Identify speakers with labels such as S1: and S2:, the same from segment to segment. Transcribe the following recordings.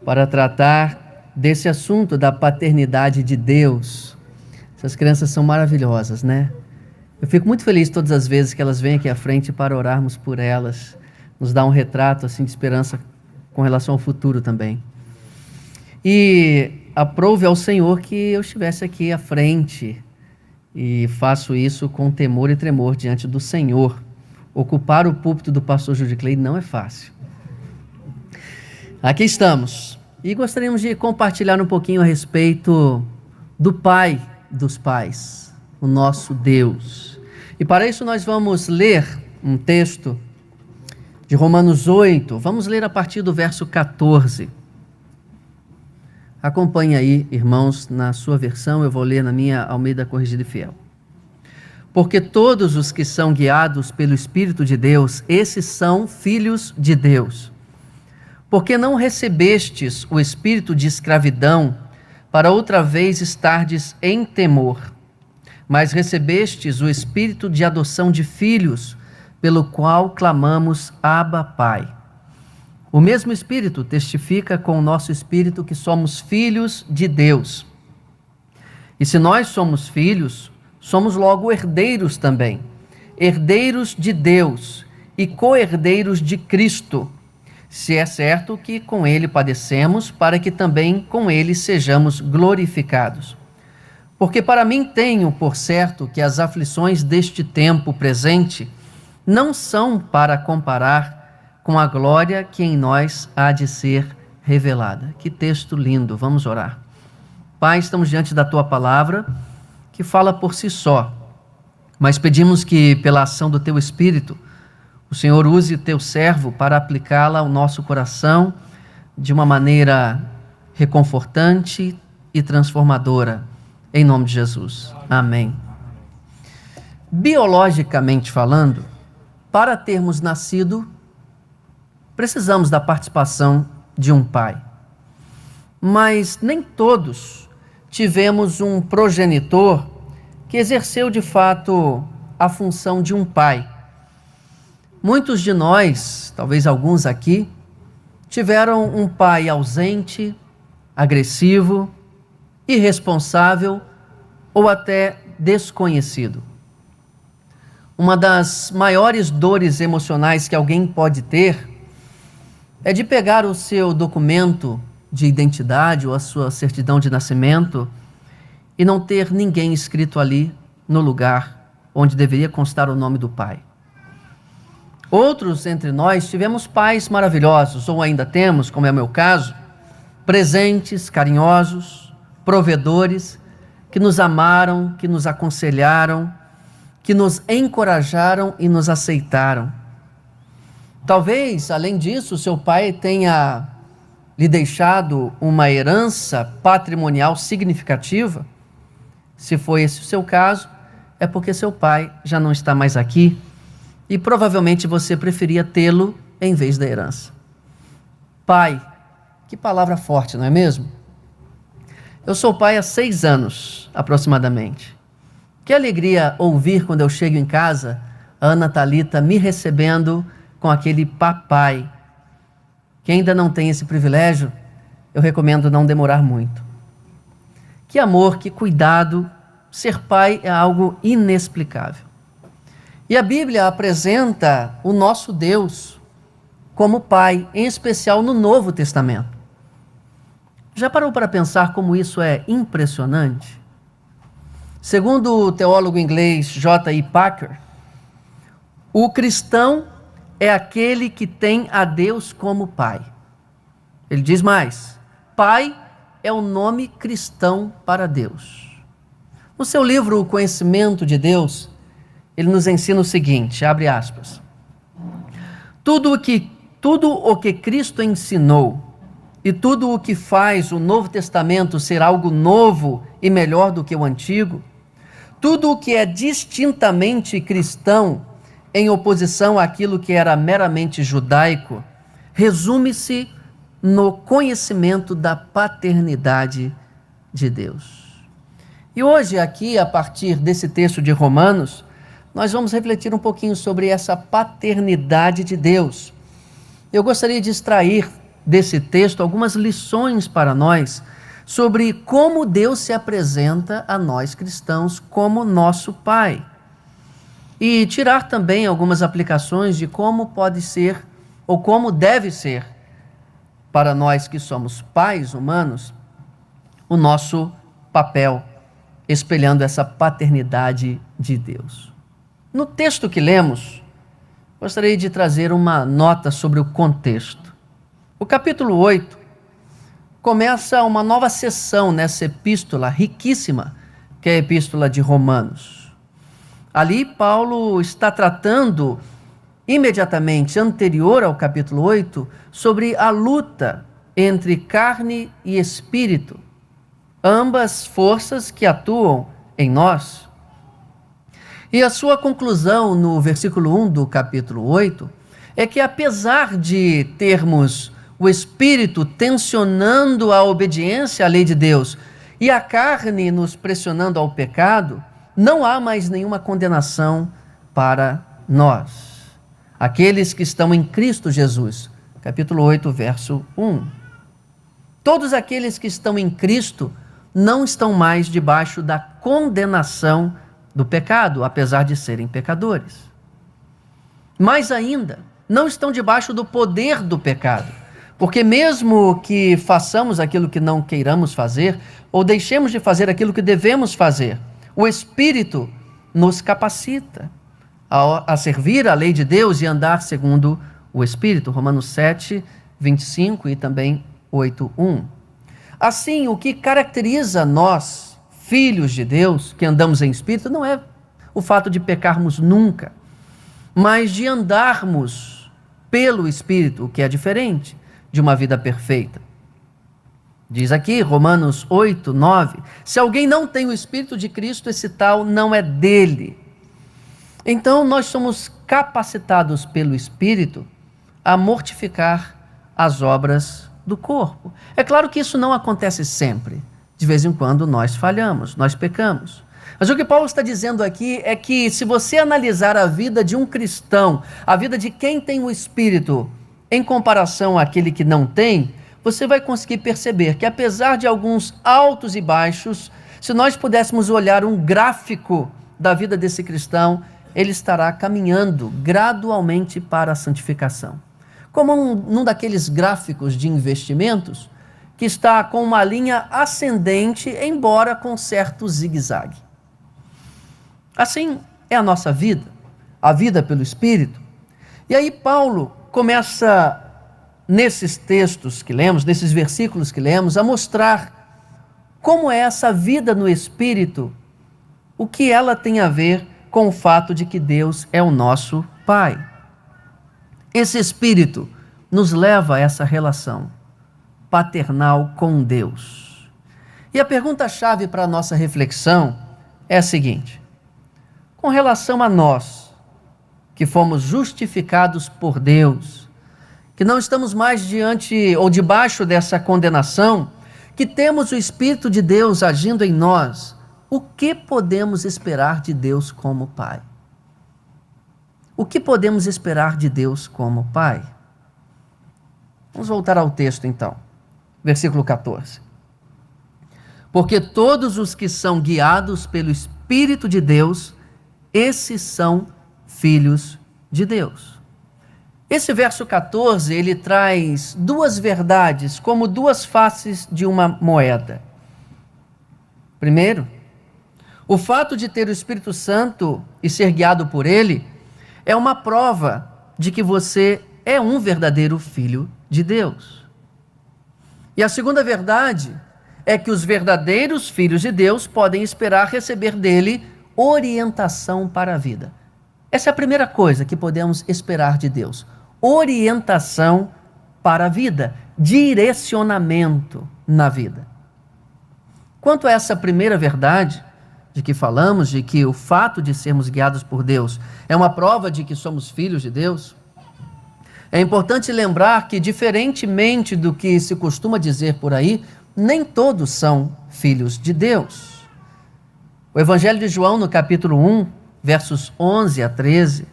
S1: para tratar desse assunto da paternidade de Deus. Essas crianças são maravilhosas, né? Eu fico muito feliz todas as vezes que elas vêm aqui à frente para orarmos por elas. Nos dá um retrato assim de esperança com relação ao futuro também. E aprove ao Senhor que eu estivesse aqui à frente, e faço isso com temor e tremor diante do Senhor. Ocupar o púlpito do pastor Judy Clay não é fácil. Aqui estamos, e gostaríamos de compartilhar um pouquinho a respeito do Pai dos pais, o nosso Deus. E para isso nós vamos ler um texto de Romanos 8, vamos ler a partir do verso 14. Acompanhe aí, irmãos, na sua versão, eu vou ler na minha Almeida Corrigida e Fiel. Porque todos os que são guiados pelo Espírito de Deus, esses são filhos de Deus. Porque não recebestes o espírito de escravidão, para outra vez estardes em temor, mas recebestes o espírito de adoção de filhos, pelo qual clamamos, Abba, Pai. O mesmo Espírito testifica com o nosso espírito que somos filhos de Deus. E se nós somos filhos, somos logo herdeiros também, herdeiros de Deus e co-herdeiros de Cristo, se é certo que com Ele padecemos, para que também com Ele sejamos glorificados. Porque para mim tenho por certo que as aflições deste tempo presente não são para comparar com a glória que em nós há de ser revelada. Que texto lindo, vamos orar. Pai, estamos diante da Tua palavra, que fala por si só, mas pedimos que pela ação do Teu Espírito, o Senhor use o Teu servo para aplicá-la ao nosso coração de uma maneira reconfortante e transformadora, em nome de Jesus. Amém. Biologicamente falando, para termos nascido, precisamos da participação de um pai. Mas nem todos tivemos um progenitor que exerceu de fato a função de um pai. Muitos de nós, talvez alguns aqui, tiveram um pai ausente, agressivo, irresponsável ou até desconhecido. Uma das maiores dores emocionais que alguém pode ter é de pegar o seu documento de identidade ou a sua certidão de nascimento e não ter ninguém escrito ali no lugar onde deveria constar o nome do pai. Outros entre nós tivemos pais maravilhosos, ou ainda temos, como é o meu caso, presentes, carinhosos, provedores, que nos amaram, que nos aconselharam, que nos encorajaram e nos aceitaram. Talvez, além disso, seu pai tenha lhe deixado uma herança patrimonial significativa. Se foi esse o seu caso, é porque seu pai já não está mais aqui e provavelmente você preferia tê-lo em vez da herança. Pai, que palavra forte, não é mesmo? Eu sou pai há 6 anos, aproximadamente. Que alegria ouvir quando eu chego em casa, a Ana Thalita me recebendo com aquele papai. Quem ainda não tem esse privilégio, eu recomendo não demorar muito. Que amor, que cuidado, ser pai é algo inexplicável. E a Bíblia apresenta o nosso Deus como pai, em especial no Novo Testamento. Já parou para pensar como isso é impressionante? Segundo o teólogo inglês J.I. Packer, o cristão é aquele que tem a Deus como pai. Ele diz mais, pai é o nome cristão para Deus. No seu livro O Conhecimento de Deus, ele nos ensina o seguinte, abre aspas, tudo o que Cristo ensinou e tudo o que faz o Novo Testamento ser algo novo e melhor do que o Antigo, tudo o que é distintamente cristão em oposição àquilo que era meramente judaico, resume-se no conhecimento da paternidade de Deus. E hoje aqui, a partir desse texto de Romanos, nós vamos refletir um pouquinho sobre essa paternidade de Deus. Eu gostaria de extrair desse texto algumas lições para nós sobre como Deus se apresenta a nós cristãos como nosso Pai. E tirar também algumas aplicações de como pode ser ou como deve ser para nós que somos pais humanos o nosso papel, espelhando essa paternidade de Deus. No texto que lemos, gostaria de trazer uma nota sobre o contexto. O capítulo 8 começa uma nova sessão nessa epístola riquíssima, que é a epístola de Romanos. Ali, Paulo está tratando, imediatamente anterior ao capítulo 8, sobre a luta entre carne e espírito, ambas forças que atuam em nós. E a sua conclusão no versículo 1 do capítulo 8 é que, apesar de termos o espírito tensionando a obediência à lei de Deus e a carne nos pressionando ao pecado, não há mais nenhuma condenação para nós, aqueles que estão em Cristo Jesus. Capítulo 8, verso 1. Todos aqueles que estão em Cristo não estão mais debaixo da condenação do pecado, apesar de serem pecadores. Mais ainda, não estão debaixo do poder do pecado, porque mesmo que façamos aquilo que não queiramos fazer, ou deixemos de fazer aquilo que devemos fazer, o Espírito nos capacita a servir a lei de Deus e andar segundo o Espírito. Romanos 7, 25 e também 8, 1. Assim, o que caracteriza nós, filhos de Deus, que andamos em Espírito, não é o fato de pecarmos nunca, mas de andarmos pelo Espírito, o que é diferente de uma vida perfeita. Diz aqui, Romanos 8, 9, se alguém não tem o Espírito de Cristo, esse tal não é dele. Então, nós somos capacitados pelo Espírito a mortificar as obras do corpo. É claro que isso não acontece sempre. De vez em quando nós falhamos, nós pecamos. Mas o que Paulo está dizendo aqui é que, se você analisar a vida de um cristão, a vida de quem tem o Espírito, em comparação àquele que não tem, você vai conseguir perceber que, apesar de alguns altos e baixos, se nós pudéssemos olhar um gráfico da vida desse cristão, ele estará caminhando gradualmente para a santificação. Como num daqueles gráficos de investimentos que está com uma linha ascendente, embora com certo zigue-zague. Assim é a nossa vida, a vida pelo Espírito. E aí Paulo começa, nesses textos que lemos, nesses versículos que lemos, a mostrar como é essa vida no Espírito, o que ela tem a ver com o fato de que Deus é o nosso Pai. Esse Espírito nos leva a essa relação paternal com Deus. E a pergunta-chave para a nossa reflexão é a seguinte: com relação a nós, que fomos justificados por Deus, que não estamos mais diante ou debaixo dessa condenação, que temos o Espírito de Deus agindo em nós, o que podemos esperar de Deus como Pai? O que podemos esperar de Deus como Pai? Vamos voltar ao texto então. Versículo 14. Porque todos os que são guiados pelo Espírito de Deus, esses são filhos de Deus. Esse verso 14, ele traz duas verdades, como duas faces de uma moeda. Primeiro, o fato de ter o Espírito Santo e ser guiado por ele é uma prova de que você é um verdadeiro filho de Deus. E a segunda verdade é que os verdadeiros filhos de Deus podem esperar receber dele orientação para a vida. Essa é a primeira coisa que podemos esperar de Deus: orientação para a vida, direcionamento na vida. Quanto a essa primeira verdade, de que falamos, de que o fato de sermos guiados por Deus é uma prova de que somos filhos de Deus, é importante lembrar que, diferentemente do que se costuma dizer por aí, nem todos são filhos de Deus. O Evangelho de João, no capítulo 1, versos 11 a 13,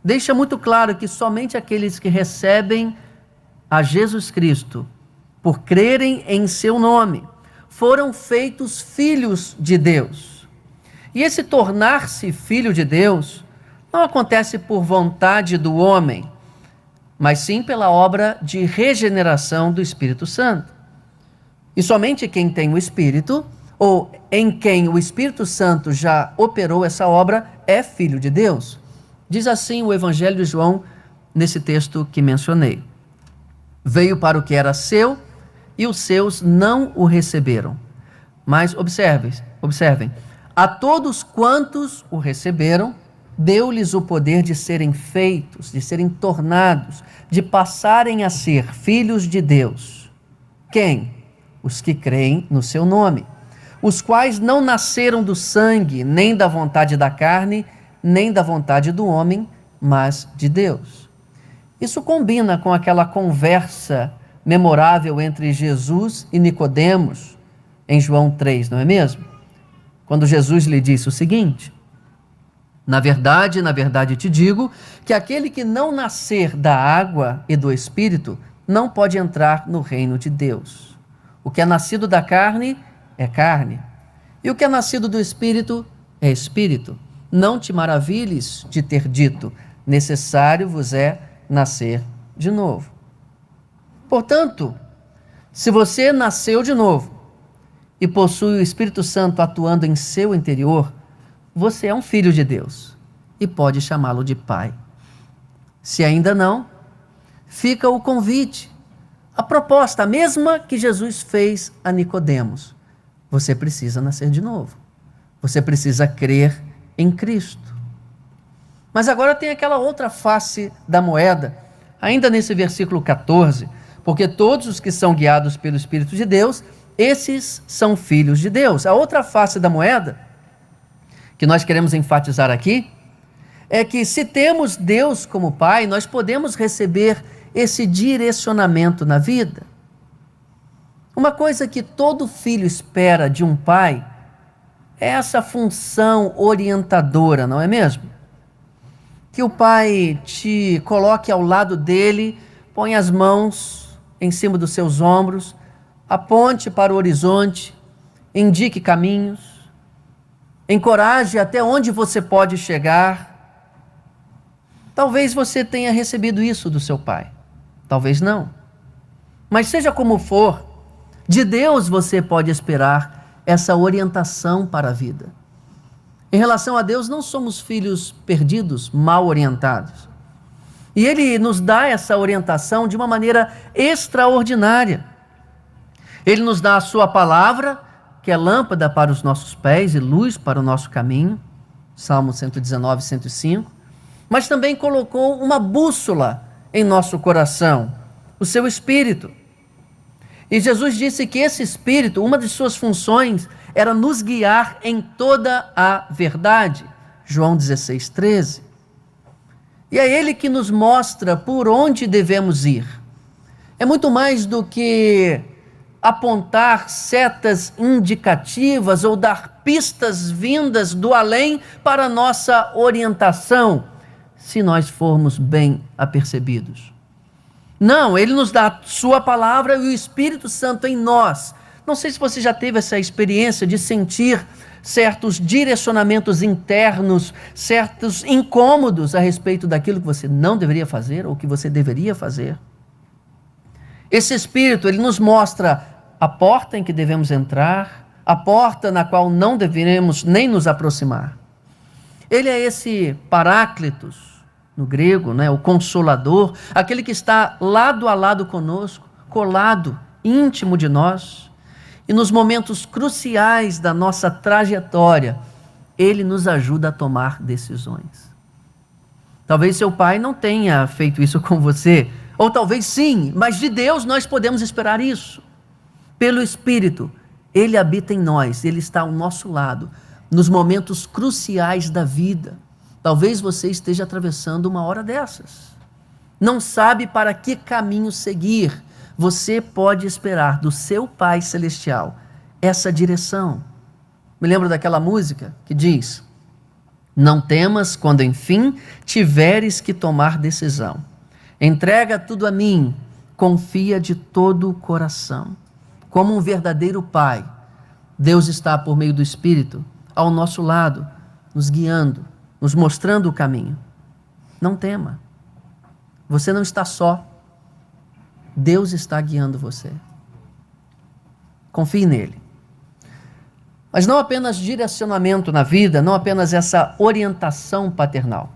S1: deixa muito claro que somente aqueles que recebem a Jesus Cristo, por crerem em seu nome, foram feitos filhos de Deus. E esse tornar-se filho de Deus não acontece por vontade do homem, mas sim pela obra de regeneração do Espírito Santo. E somente quem tem o Espírito, ou em quem o Espírito Santo já operou essa obra, é filho de Deus. Diz assim o Evangelho de João, nesse texto que mencionei. Veio para o que era seu, e os seus não o receberam. Mas observem, a todos quantos o receberam, deu-lhes o poder de serem feitos, de serem tornados, de passarem a ser filhos de Deus. Quem? Os que creem no seu nome, os quais não nasceram do sangue, nem da vontade da carne, nem da vontade do homem, mas de Deus. Isso combina com aquela conversa memorável entre Jesus e Nicodemos, em João 3, não é mesmo? Quando Jesus lhe disse o seguinte: na verdade te digo que aquele que não nascer da água e do Espírito não pode entrar no reino de Deus. O que é nascido da carne é carne, e o que é nascido do Espírito é Espírito. Não te maravilhes de ter dito, necessário vos é nascer de novo. Portanto, se você nasceu de novo e possui o Espírito Santo atuando em seu interior, você é um filho de Deus e pode chamá-lo de pai. Se ainda não, fica o convite, a proposta, a mesma que Jesus fez a Nicodemos. Você precisa nascer de novo. Você precisa crer em Cristo. Mas agora tem aquela outra face da moeda, ainda nesse versículo 14, porque todos os que são guiados pelo Espírito de Deus, esses são filhos de Deus. A outra face da moeda, que nós queremos enfatizar aqui, é que se temos Deus como Pai, nós podemos receber esse direcionamento na vida. Uma coisa que todo filho espera de um pai é essa função orientadora, não é mesmo? Que o pai te coloque ao lado dele, ponha as mãos em cima dos seus ombros, aponte para o horizonte, indique caminhos, encoraje até onde você pode chegar. Talvez você tenha recebido isso do seu pai, talvez não. Mas seja como for, de Deus você pode esperar essa orientação para a vida. Em relação a Deus, não somos filhos perdidos, mal orientados. E Ele nos dá essa orientação de uma maneira extraordinária. Ele nos dá a sua palavra, que é lâmpada para os nossos pés e luz para o nosso caminho. Salmo 119, 105. Mas também colocou uma bússola em nosso coração, o seu Espírito. E Jesus disse que esse Espírito, uma de suas funções, era nos guiar em toda a verdade. João 16, 13. E é Ele que nos mostra por onde devemos ir. É muito mais do que apontar setas indicativas ou dar pistas vindas do além para nossa orientação, se nós formos bem apercebidos. Não, Ele nos dá a sua palavra e o Espírito Santo em nós. Não sei se você já teve essa experiência de sentir certos direcionamentos internos, certos incômodos a respeito daquilo que você não deveria fazer ou que você deveria fazer. Esse Espírito, ele nos mostra a porta em que devemos entrar, a porta na qual não deveremos nem nos aproximar. Ele é esse Paráclitos, no grego, o Consolador, aquele que está lado a lado conosco, colado, íntimo de nós, e nos momentos cruciais da nossa trajetória, Ele nos ajuda a tomar decisões. Talvez seu pai não tenha feito isso com você, ou talvez sim, mas de Deus nós podemos esperar isso. Pelo Espírito, Ele habita em nós, Ele está ao nosso lado, nos momentos cruciais da vida. Talvez você esteja atravessando uma hora dessas. Não sabe para que caminho seguir. Você pode esperar do seu Pai Celestial essa direção. Me lembro daquela música que diz: não temas quando enfim tiveres que tomar decisão. Entrega tudo a mim, confia de todo o coração. Como um verdadeiro pai, Deus está por meio do Espírito ao nosso lado, nos guiando, nos mostrando o caminho. Não tema. Você não está só. Deus está guiando você. Confie nele. Mas não apenas direcionamento na vida, não apenas essa orientação paternal.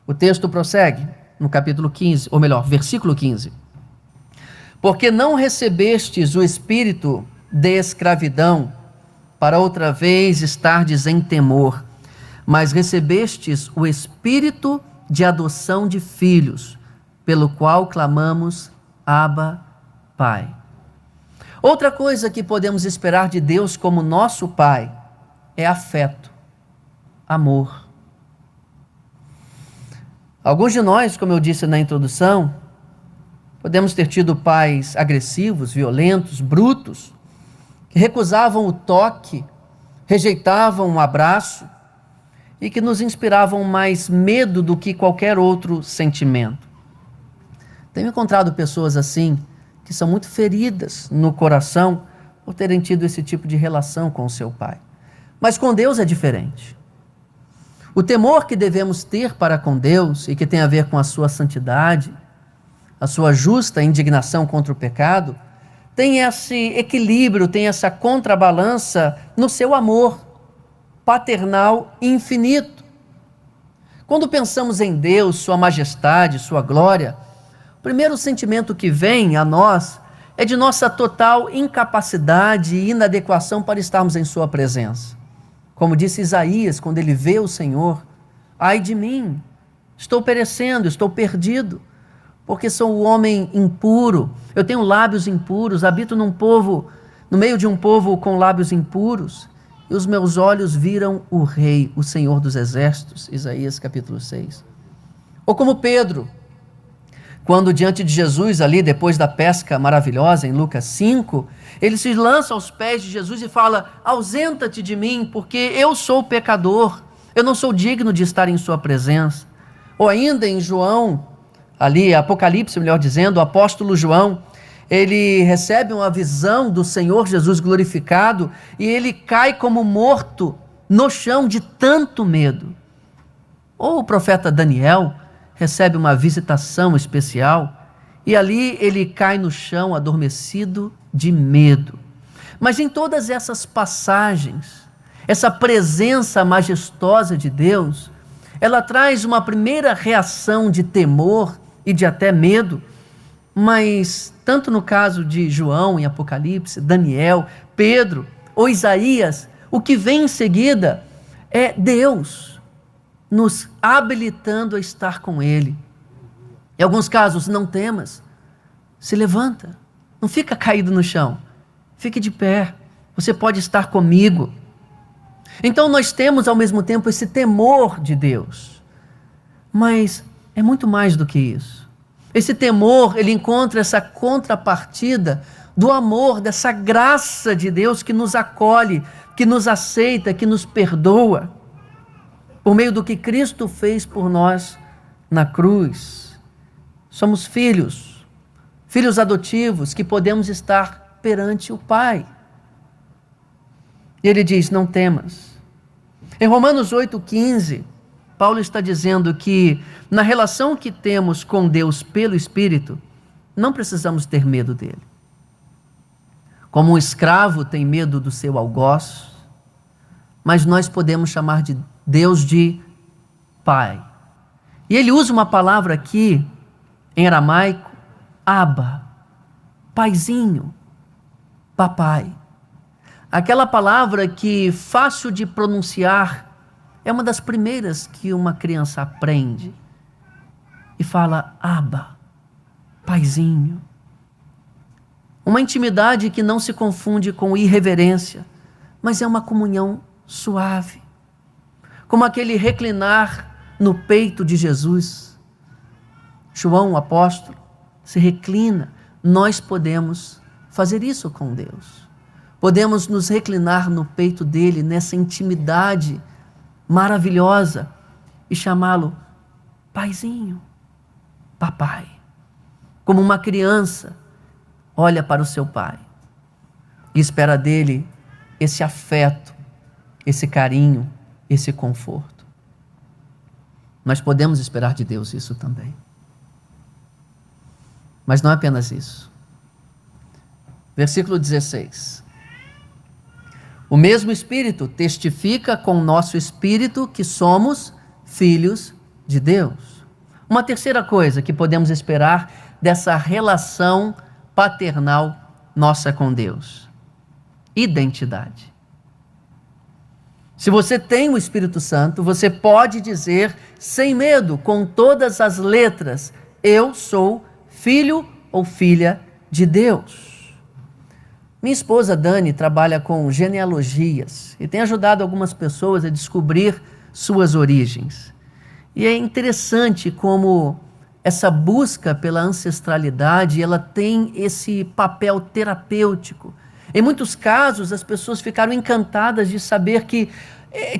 S1: O texto prossegue no capítulo 15, ou melhor, versículo 15. Porque não recebestes o espírito de escravidão para outra vez estardes em temor, mas recebestes o espírito de adoção de filhos, pelo qual clamamos, Abba, Pai. Outra coisa que podemos esperar de Deus como nosso Pai é afeto, amor. Alguns de nós, como eu disse na introdução, podemos ter tido pais agressivos, violentos, brutos, que recusavam o toque, rejeitavam um abraço e que nos inspiravam mais medo do que qualquer outro sentimento. Tenho encontrado pessoas assim, que são muito feridas no coração por terem tido esse tipo de relação com o seu pai. Mas com Deus é diferente. O temor que devemos ter para com Deus e que tem a ver com a sua santidade, a sua justa indignação contra o pecado, tem esse equilíbrio, tem essa contrabalança no seu amor paternal infinito. Quando pensamos em Deus, sua majestade, sua glória, o primeiro sentimento que vem a nós é de nossa total incapacidade e inadequação para estarmos em sua presença. Como disse Isaías, quando ele vê o Senhor, ai de mim, estou perecendo, estou perdido, porque sou um homem impuro, eu tenho lábios impuros, habito no meio de um povo com lábios impuros, e os meus olhos viram o Rei, o Senhor dos Exércitos, Isaías capítulo 6. Ou como Pedro, quando diante de Jesus, ali depois da pesca maravilhosa, em Lucas 5, ele se lança aos pés de Jesus e fala, ausenta-te de mim, porque eu sou pecador, eu não sou digno de estar em sua presença. Ou ainda em João, ali, Apocalipse, melhor dizendo, o apóstolo João, ele recebe uma visão do Senhor Jesus glorificado e ele cai como morto no chão de tanto medo. Ou o profeta Daniel recebe uma visitação especial e ali ele cai no chão adormecido de medo. Mas em todas essas passagens, essa presença majestosa de Deus, ela traz uma primeira reação de temor e de até medo, mas tanto no caso de João em Apocalipse, Daniel, Pedro ou Isaías, o que vem em seguida é Deus nos habilitando a estar com Ele. Em alguns casos, não temas, se levanta, não fica caído no chão, fique de pé, você pode estar comigo. Então nós temos ao mesmo tempo esse temor de Deus, mas é muito mais do que isso. Esse temor, ele encontra essa contrapartida do amor, dessa graça de Deus que nos acolhe, que nos aceita, que nos perdoa, por meio do que Cristo fez por nós na cruz. Somos filhos adotivos que podemos estar perante o Pai. E ele diz, não temas. Em Romanos 8,15, Paulo está dizendo que na relação que temos com Deus pelo Espírito, não precisamos ter medo dele. Como um escravo tem medo do seu algoz, mas nós podemos chamar de Deus de Pai. E ele usa uma palavra aqui, em aramaico, Abba, paizinho, papai. Aquela palavra que, fácil de pronunciar, é uma das primeiras que uma criança aprende. E fala, Abba, paizinho. Uma intimidade que não se confunde com irreverência, mas é uma comunhão suave. Como aquele reclinar no peito de Jesus. João, o apóstolo, se reclina. Nós podemos fazer isso com Deus. Podemos nos reclinar no peito dele, nessa intimidade maravilhosa, e chamá-lo paizinho, papai. como uma criança olha para o seu pai e espera dele esse afeto, esse carinho, esse conforto. Nós podemos esperar de Deus isso também. Mas não é apenas isso. Versículo 16. O mesmo Espírito testifica com o nosso espírito que somos filhos de Deus. Uma terceira coisa que podemos esperar dessa relação paternal nossa com Deus: identidade. Se você tem o Espírito Santo, você pode dizer sem medo, com todas as letras: eu sou filho ou filha de Deus. Minha esposa Dani trabalha com genealogias e tem ajudado algumas pessoas a descobrir suas origens. E é interessante como essa busca pela ancestralidade, ela tem esse papel terapêutico. Em muitos casos, as pessoas ficaram encantadas de saber que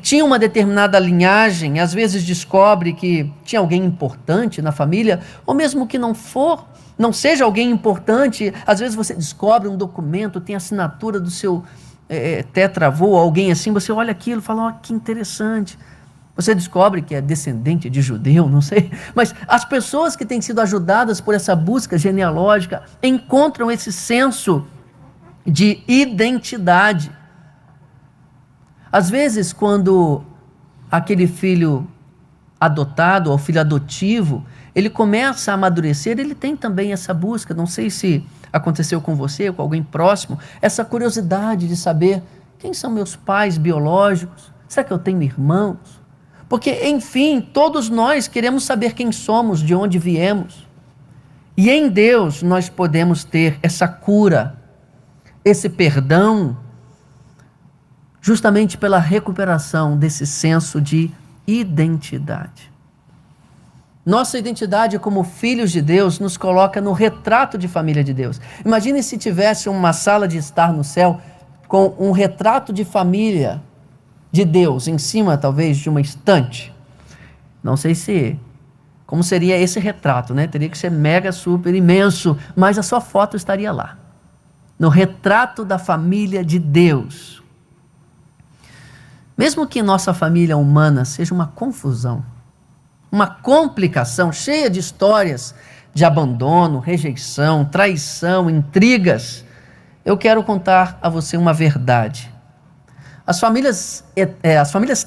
S1: tinha uma determinada linhagem, às vezes descobre que tinha alguém importante na família, ou mesmo que não seja alguém importante, às vezes você descobre um documento, tem a assinatura do seu tetravô, alguém assim, você olha aquilo e fala, que interessante. Você descobre que é descendente de judeu, não sei, mas as pessoas que têm sido ajudadas por essa busca genealógica encontram esse senso de identidade. Às vezes, quando aquele filho adotado ou filho adotivo, ele começa a amadurecer, ele tem também essa busca, não sei se aconteceu com você ou com alguém próximo, essa curiosidade de saber quem são meus pais biológicos, será que eu tenho irmãos? Porque, enfim, todos nós queremos saber quem somos, de onde viemos. E em Deus nós podemos ter essa cura, esse perdão, justamente pela recuperação desse senso de identidade. Nossa identidade como filhos de Deus nos coloca no retrato de família de Deus. Imagine se tivesse uma sala de estar no céu com um retrato de família de Deus em cima, talvez, de uma estante. Não sei como seria esse retrato, né? Teria que ser mega, super, imenso, mas a sua foto estaria lá, no retrato da família de Deus. Mesmo que nossa família humana seja uma confusão, uma complicação cheia de histórias de abandono, rejeição, traição, intrigas, eu quero contar a você uma verdade. As famílias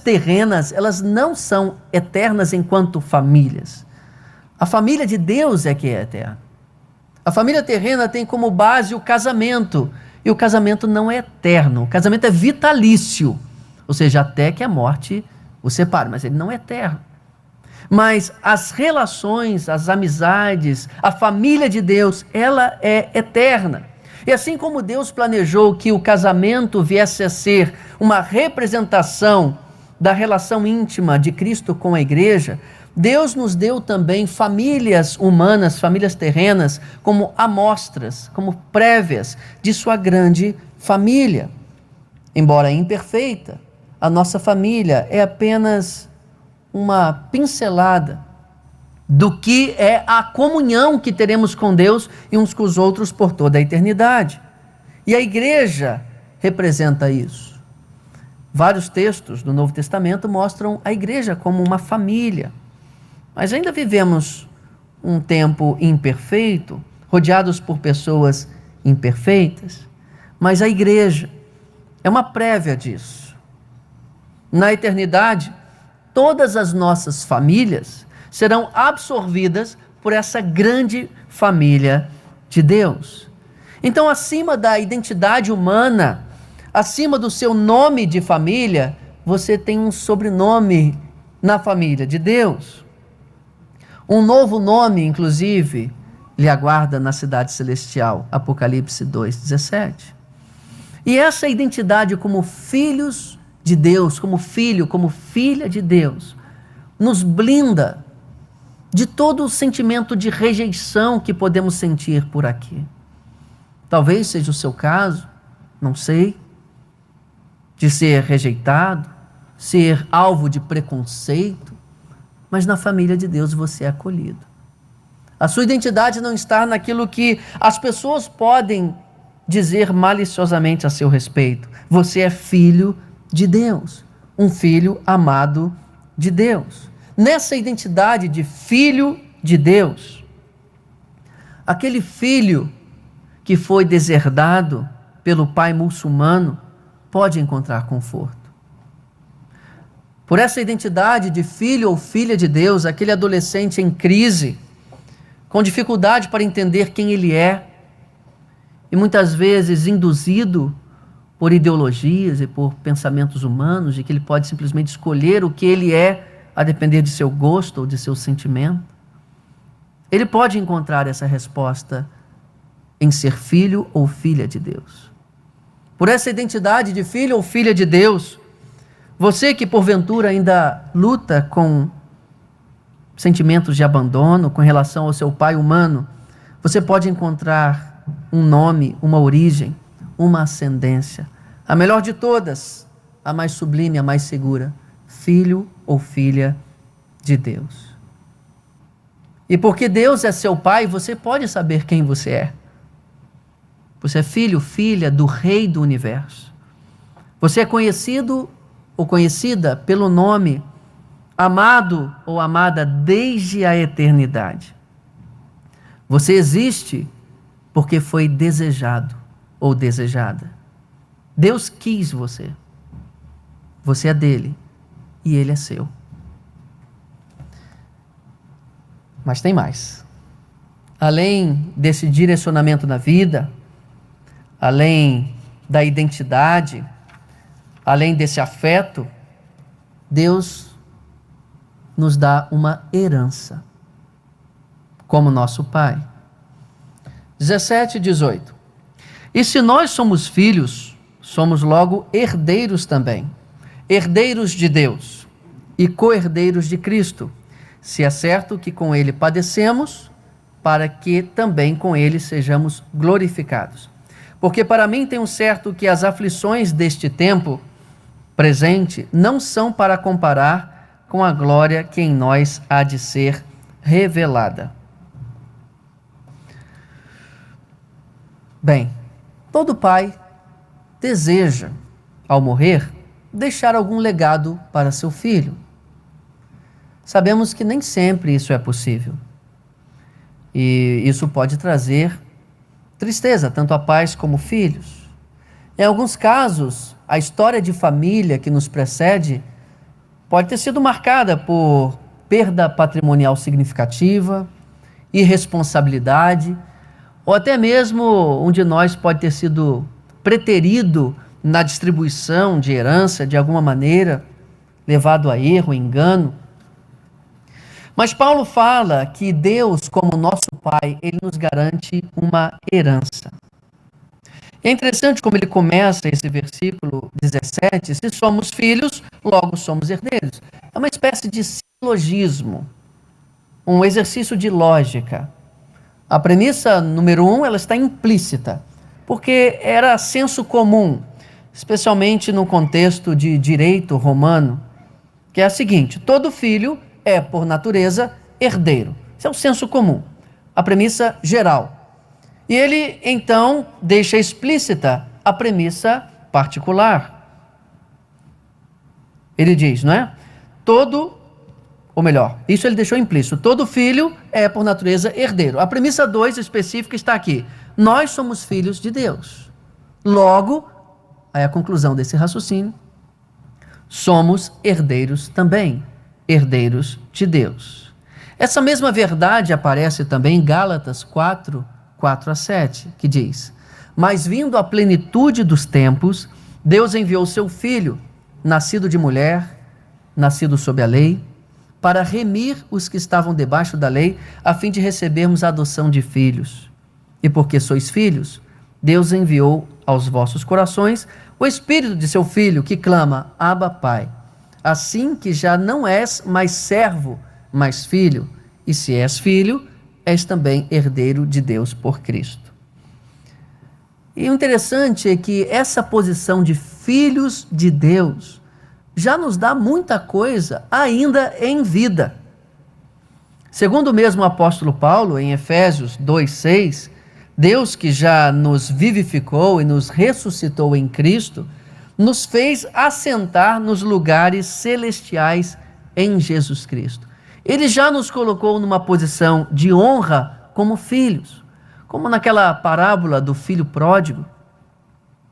S1: terrenas, elas não são eternas enquanto famílias. A família de Deus é que é eterna. A família terrena tem como base o casamento, e o casamento não é eterno, o casamento é vitalício. Ou seja, até que a morte o separe, mas ele não é eterno. Mas as relações, as amizades, a família de Deus, ela é eterna. E assim como Deus planejou que o casamento viesse a ser uma representação da relação íntima de Cristo com a igreja, Deus nos deu também famílias humanas, famílias terrenas, como amostras, como prévias de sua grande família. Embora imperfeita, a nossa família é apenas uma pincelada do que é a comunhão que teremos com Deus e uns com os outros por toda a eternidade. E a igreja representa isso. Vários textos do Novo Testamento mostram a igreja como uma família. Mas ainda vivemos um tempo imperfeito, rodeados por pessoas imperfeitas. Mas a igreja é uma prévia disso. Na eternidade, todas as nossas famílias serão absorvidas por essa grande família de Deus. Então, acima da identidade humana, acima do seu nome de família, você tem um sobrenome na família de Deus. Um novo nome, inclusive, lhe aguarda na cidade celestial, Apocalipse 2:17. E essa identidade como filhos de Deus, como filho, como filha de Deus, nos blinda de todo o sentimento de rejeição que podemos sentir por aqui. Talvez seja o seu caso, não sei, de ser rejeitado, ser alvo de preconceito, mas na família de Deus você é acolhido. A sua identidade não está naquilo que as pessoas podem dizer maliciosamente a seu respeito. Você é filho de Deus, um filho amado de Deus. Nessa identidade de filho de Deus, aquele filho que foi deserdado pelo pai muçulmano pode encontrar conforto. Por essa identidade de filho ou filha de Deus, aquele adolescente em crise, com dificuldade para entender quem ele é, e muitas vezes induzido por ideologias e por pensamentos humanos, de que ele pode simplesmente escolher o que ele é, a depender de seu gosto ou de seu sentimento. Ele pode encontrar essa resposta em ser filho ou filha de Deus. Por essa identidade de filho ou filha de Deus, você que porventura ainda luta com sentimentos de abandono com relação ao seu pai humano, você pode encontrar um nome, uma origem, uma ascendência. A melhor de todas, a mais sublime, a mais segura, filho ou filha de Deus. E porque Deus é seu pai, você pode saber quem você é. Você é filho, filha do Rei do Universo. Você é conhecido ou conhecida pelo nome amado ou amada desde a eternidade. Você existe porque foi desejado ou desejada. Deus quis você. Você é dele e ele é seu. Mas tem mais. Além desse direcionamento na vida, além da identidade, além desse afeto, Deus nos dá uma herança, como nosso Pai. 17 e 18. E se nós somos filhos, somos logo herdeiros também, herdeiros de Deus e co-herdeiros de Cristo, se é certo que com Ele padecemos, para que também com Ele sejamos glorificados. Porque para mim tem um certo que as aflições deste tempo presente não são para comparar com a glória que em nós há de ser revelada. Bem, todo pai deseja, ao morrer, deixar algum legado para seu filho. Sabemos que nem sempre isso é possível. E isso pode trazer tristeza, tanto a pais como filhos. Em alguns casos, a história de família que nos precede pode ter sido marcada por perda patrimonial significativa, irresponsabilidade, ou até mesmo um de nós pode ter sido preterido na distribuição de herança de alguma maneira, levado a erro, engano. Mas Paulo fala que Deus, como nosso Pai, Ele nos garante uma herança. É interessante como ele começa esse versículo 17, se somos filhos, logo somos herdeiros. É uma espécie de silogismo, um exercício de lógica. A premissa número 1, ela está implícita, porque era senso comum, especialmente no contexto de direito romano, que é a seguinte: todo filho é, por natureza, herdeiro. Isso é o senso comum, a premissa geral. E ele, então, deixa explícita a premissa particular. Ele diz, não é? Isso ele deixou implícito. Todo filho é, por natureza, herdeiro. A premissa 2 específica está aqui. Nós somos filhos de Deus. Logo, aí a conclusão desse raciocínio, somos herdeiros também. Herdeiros de Deus. Essa mesma verdade aparece também em Gálatas 4 a 7, que diz: mas vindo a plenitude dos tempos, Deus enviou seu Filho, nascido de mulher, nascido sob a lei, para remir os que estavam debaixo da lei, a fim de recebermos a adoção de filhos. E porque sois filhos, Deus enviou aos vossos corações o Espírito de seu Filho, que clama: Abba, Pai. Assim que já não és mais servo, mas filho, e se és filho, és também herdeiro de Deus por Cristo. E o interessante é que essa posição de filhos de Deus já nos dá muita coisa ainda em vida. Segundo o mesmo apóstolo Paulo, em Efésios 2:6, Deus, que já nos vivificou e nos ressuscitou em Cristo, nos fez assentar nos lugares celestiais em Jesus Cristo. Ele já nos colocou numa posição de honra como filhos, como naquela parábola do filho pródigo.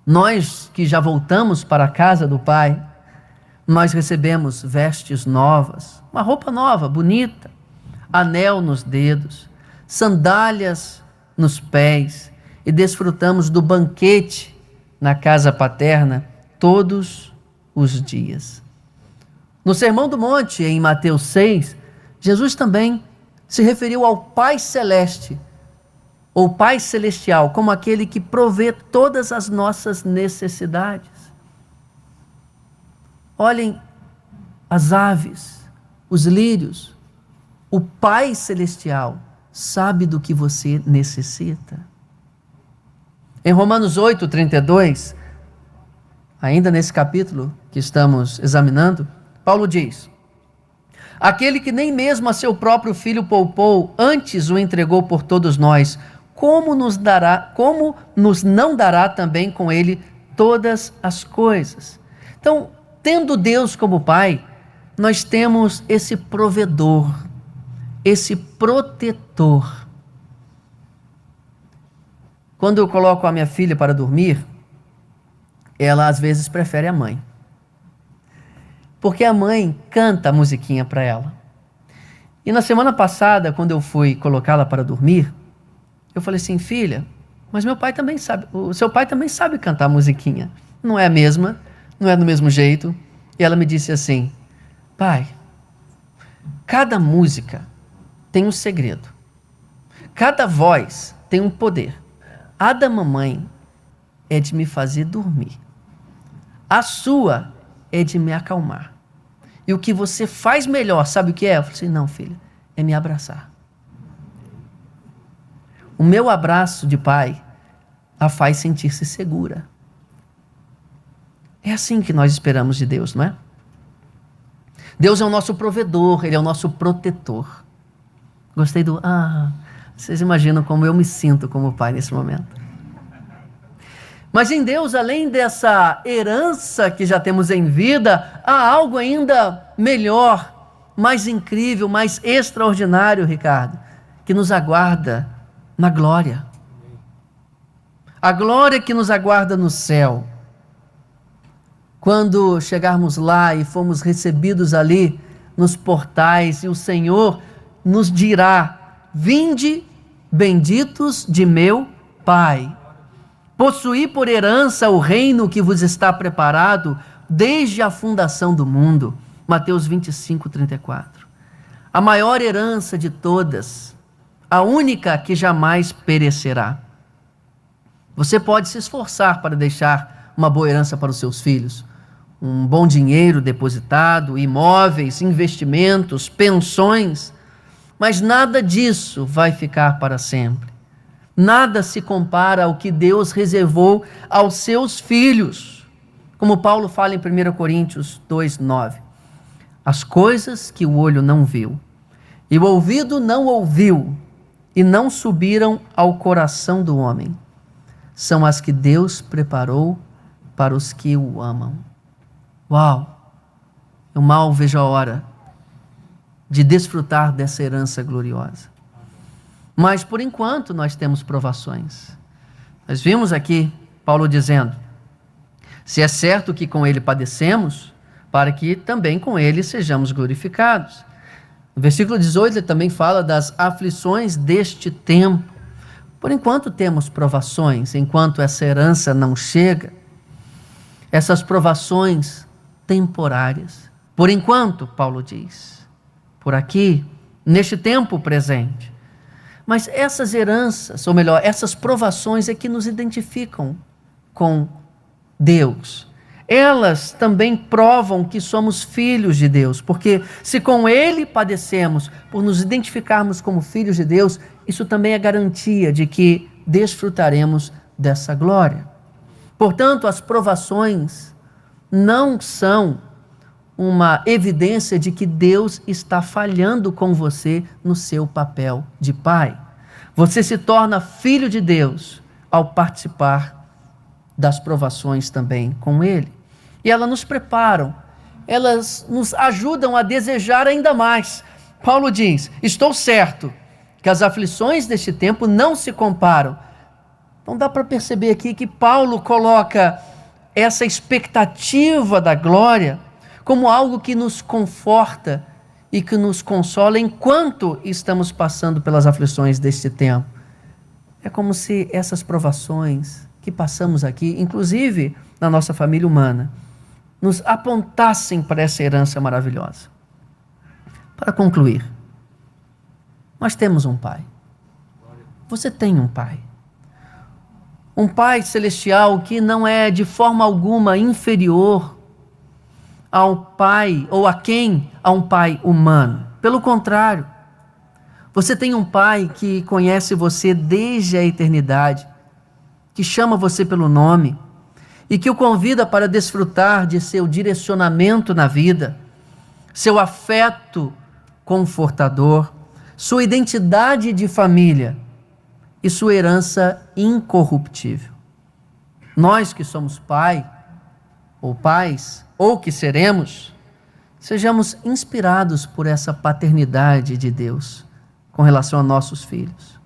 S1: Nós que já voltamos para a casa do Pai, nós recebemos vestes novas, uma roupa nova, bonita, anel nos dedos, sandálias nos pés, e desfrutamos do banquete na casa paterna todos os dias. No Sermão do Monte, em Mateus 6, Jesus também se referiu ao Pai Celeste, ou Pai Celestial, como aquele que provê todas as nossas necessidades. Olhem as aves, os lírios. O Pai Celestial sabe do que você necessita. Em Romanos 8:32, ainda nesse capítulo que estamos examinando, Paulo diz: aquele que nem mesmo a seu próprio filho poupou, antes o entregou por todos nós, como nos não dará também com ele todas as coisas? Então, tendo Deus como Pai, nós temos esse provedor, esse protetor. Quando eu coloco a minha filha para dormir, ela às vezes prefere a mãe, porque a mãe canta a musiquinha para ela. E na semana passada, quando eu fui colocá-la para dormir, eu falei assim: filha, mas meu pai também sabe, o seu pai também sabe cantar a musiquinha. Não é a mesma, não é do mesmo jeito. E ela me disse assim: pai, cada música tem um segredo, cada voz tem um poder. A da mamãe é de me fazer dormir, a sua é de me acalmar. E o que você faz melhor, sabe o que é? Eu falei assim: não, filha, é me abraçar. O meu abraço de pai a faz sentir-se segura. É assim que nós esperamos de Deus, não é? Deus é o nosso provedor, Ele é o nosso protetor. Gostei do... vocês imaginam como eu me sinto como pai nesse momento. Mas em Deus, além dessa herança que já temos em vida, há algo ainda melhor, mais incrível, mais extraordinário, Ricardo, que nos aguarda na glória. A glória que nos aguarda no céu. Quando chegarmos lá e formos recebidos ali nos portais, e o Senhor nos dirá: vinde, benditos de meu Pai, possuí por herança o reino que vos está preparado desde a fundação do mundo. Mateus 25:34. A maior herança de todas, a única que jamais perecerá. Você pode se esforçar para deixar uma boa herança para os seus filhos, um bom dinheiro depositado, imóveis, investimentos, pensões, mas nada disso vai ficar para sempre. Nada se compara ao que Deus reservou aos seus filhos. Como Paulo fala em 1 Coríntios 2:9. As coisas que o olho não viu, e o ouvido não ouviu, e não subiram ao coração do homem, são as que Deus preparou para os que o amam. Uau! Eu mal vejo a hora de desfrutar dessa herança gloriosa. Mas, por enquanto, nós temos provações. Nós vimos aqui Paulo dizendo: se é certo que com ele padecemos, para que também com ele sejamos glorificados. No versículo 18, ele também fala das aflições deste tempo. Por enquanto temos provações, enquanto essa herança não chega, essas provações temporárias. Por enquanto, Paulo diz, por aqui, neste tempo presente. Mas essas heranças, ou melhor, essas provações é que nos identificam com Deus. Elas também provam que somos filhos de Deus, porque se com Ele padecemos, por nos identificarmos como filhos de Deus, isso também é garantia de que desfrutaremos dessa glória. Portanto, as provações não são uma evidência de que Deus está falhando com você no seu papel de pai. Você se torna filho de Deus ao participar das provações também com Ele. E elas nos preparam, elas nos ajudam a desejar ainda mais. Paulo diz: estou certo que as aflições deste tempo não se comparam. Então dá para perceber aqui que Paulo coloca essa expectativa da glória como algo que nos conforta e que nos consola enquanto estamos passando pelas aflições deste tempo. É como se essas provações que passamos aqui, inclusive na nossa família humana, nos apontassem para essa herança maravilhosa. Para concluir, nós temos um Pai. Você tem um Pai. Um Pai celestial que não é de forma alguma inferior ao Pai ou a um Pai humano. Pelo contrário, você tem um Pai que conhece você desde a eternidade, que chama você pelo nome e que o convida para desfrutar de seu direcionamento na vida, seu afeto confortador, sua identidade de família e sua herança incorruptível. Nós que somos pai ou pais, ou que seremos, sejamos inspirados por essa paternidade de Deus com relação a nossos filhos.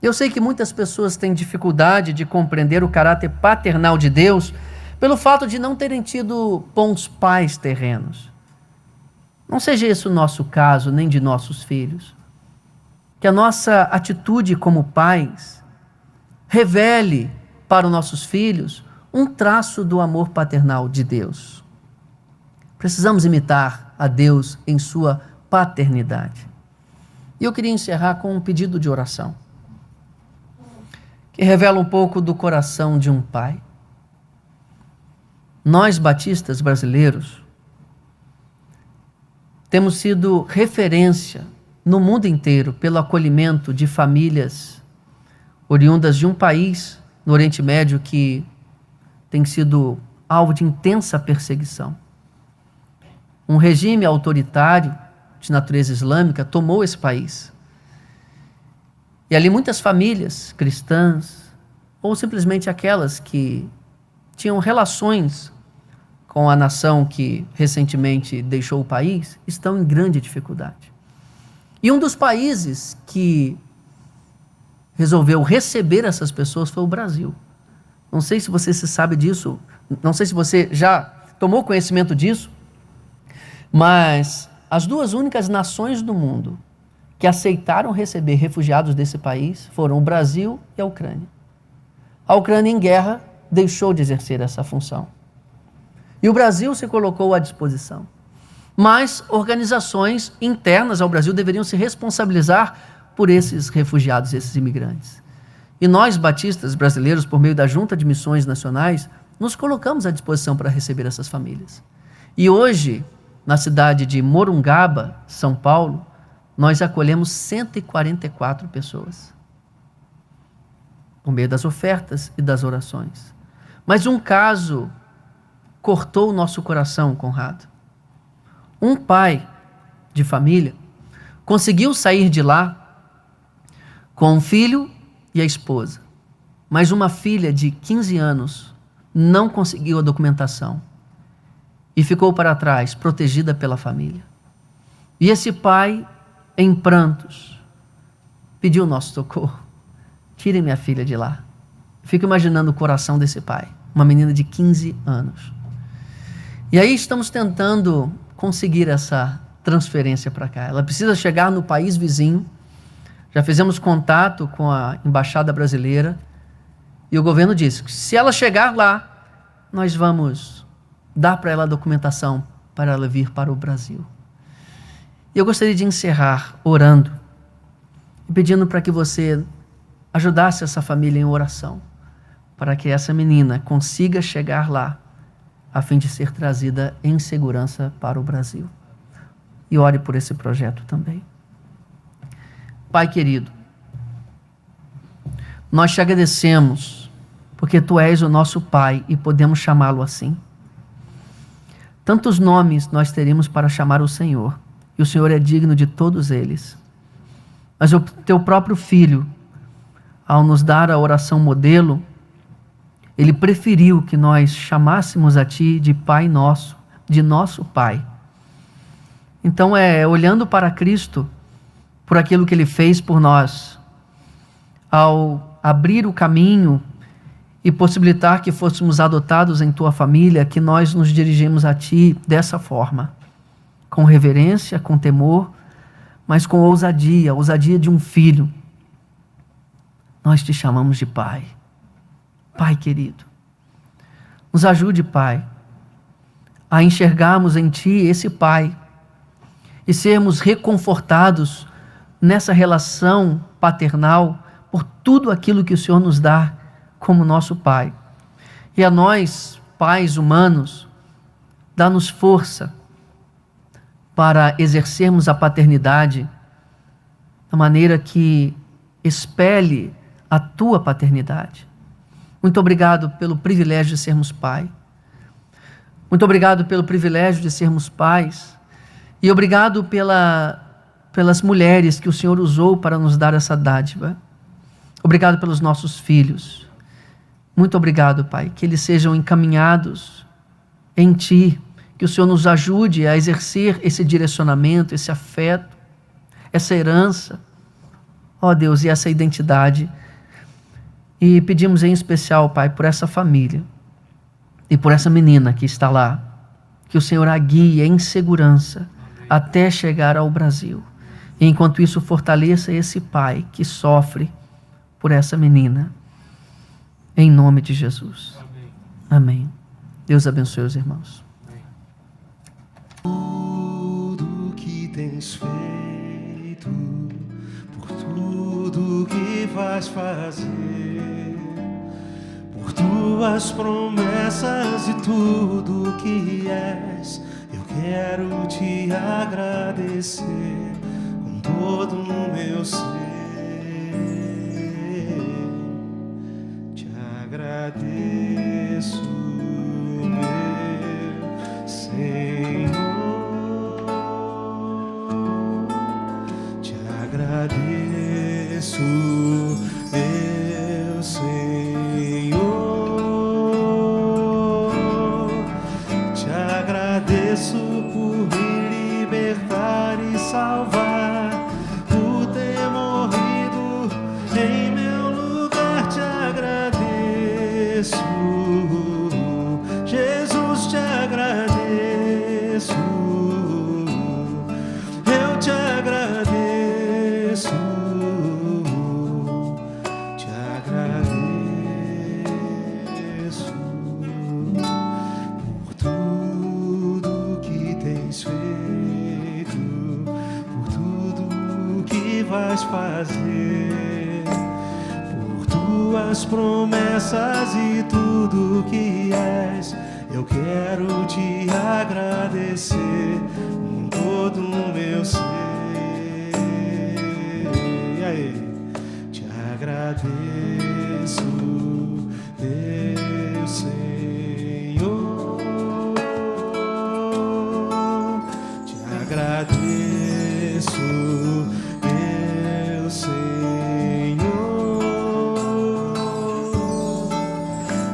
S1: Eu sei que muitas pessoas têm dificuldade de compreender o caráter paternal de Deus pelo fato de não terem tido bons pais terrenos. Não seja esse o nosso caso, nem de nossos filhos. Que a nossa atitude como pais revele para os nossos filhos um traço do amor paternal de Deus. Precisamos imitar a Deus em sua paternidade. E eu queria encerrar com um pedido de oração, que revela um pouco do coração de um pai. Nós, batistas brasileiros, temos sido referência no mundo inteiro pelo acolhimento de famílias oriundas de um país no Oriente Médio que tem sido alvo de intensa perseguição. Um regime autoritário de natureza islâmica tomou esse país. E ali muitas famílias cristãs, ou simplesmente aquelas que tinham relações com a nação que recentemente deixou o país, estão em grande dificuldade. E um dos países que resolveu receber essas pessoas foi o Brasil. Não sei se você se sabe disso, não sei se você já tomou conhecimento disso, mas as duas únicas nações do mundo que aceitaram receber refugiados desse país foram o Brasil e a Ucrânia. A Ucrânia, em guerra, deixou de exercer essa função. E o Brasil se colocou à disposição. Mas organizações internas ao Brasil deveriam se responsabilizar por esses refugiados, esses imigrantes. E nós, batistas brasileiros, por meio da Junta de Missões Nacionais, nos colocamos à disposição para receber essas famílias. E hoje, na cidade de Morungaba, São Paulo, nós acolhemos 144 pessoas, por meio das ofertas e das orações. Mas um caso cortou o nosso coração, Conrado. Um pai de família conseguiu sair de lá com um filho e a esposa, mas uma filha de 15 anos não conseguiu a documentação e ficou para trás, protegida pela família. E esse pai, em prantos, pediu nosso socorro. Tirem minha filha de lá. Fico imaginando o coração desse pai, uma menina de 15 anos. E aí estamos tentando conseguir essa transferência para cá. Ela precisa chegar no país vizinho. Já fizemos contato com a embaixada brasileira e o governo disse que se ela chegar lá, nós vamos dar para ela a documentação para ela vir para o Brasil. E eu gostaria de encerrar orando e pedindo para que você ajudasse essa família em oração, para que essa menina consiga chegar lá, a fim de ser trazida em segurança para o Brasil. E ore por esse projeto também. Pai querido, nós te agradecemos, porque Tu és o nosso Pai e podemos chamá-lo assim. Tantos nomes nós teríamos para chamar o Senhor, e o Senhor é digno de todos eles. Mas o teu próprio Filho, ao nos dar a oração modelo, ele preferiu que nós chamássemos a Ti de Pai Nosso, de nosso Pai. Então olhando para Cristo, por aquilo que Ele fez por nós, ao abrir o caminho e possibilitar que fôssemos adotados em Tua família, que nós nos dirigimos a Ti dessa forma, com reverência, com temor, mas com ousadia de um filho. Nós Te chamamos de Pai. Pai querido, nos ajude, Pai, a enxergarmos em Ti esse Pai e sermos reconfortados nessa relação paternal por tudo aquilo que o Senhor nos dá como nosso Pai. E a nós, pais humanos, dá-nos força para exercermos a paternidade da maneira que espelhe a Tua paternidade. Muito obrigado pelo privilégio de sermos pai. Muito obrigado pelo privilégio de sermos pais. E obrigado pelas mulheres que o Senhor usou para nos dar essa dádiva. Obrigado pelos nossos filhos. Muito obrigado, Pai, que eles sejam encaminhados em Ti, que o Senhor nos ajude a exercer esse direcionamento, esse afeto, essa herança, ó Deus, e essa identidade. E pedimos em especial, Pai, por essa família e por essa menina que está lá, que o Senhor a guie em segurança até chegar ao Brasil. E enquanto isso, fortaleça esse pai que sofre por essa menina. Em nome de Jesus. Amém. Deus abençoe os irmãos.
S2: Tudo que tens feito, por tudo que vais fazer, por tuas promessas e tudo que és, eu quero te agradecer com todo o meu ser. Te agradeço, meu Senhor. Te agradeço, meu Senhor. Te agradeço por me libertar e salvar, por ter morrido em meu lugar. Te agradeço, Jesus, te agradeço. Eu te agradeço, te agradeço por tudo que tens feito, por tudo que vais fazer, por tuas promessas e tudo que és. Eu quero te agradecer com todo o meu ser. E aí? Te agradeço, meu Senhor. Te agradeço, meu Senhor.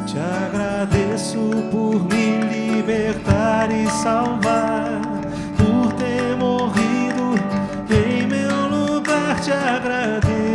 S2: Te agradeço por me libertar e salvar, por ter morrido em meu lugar. Te agradeço,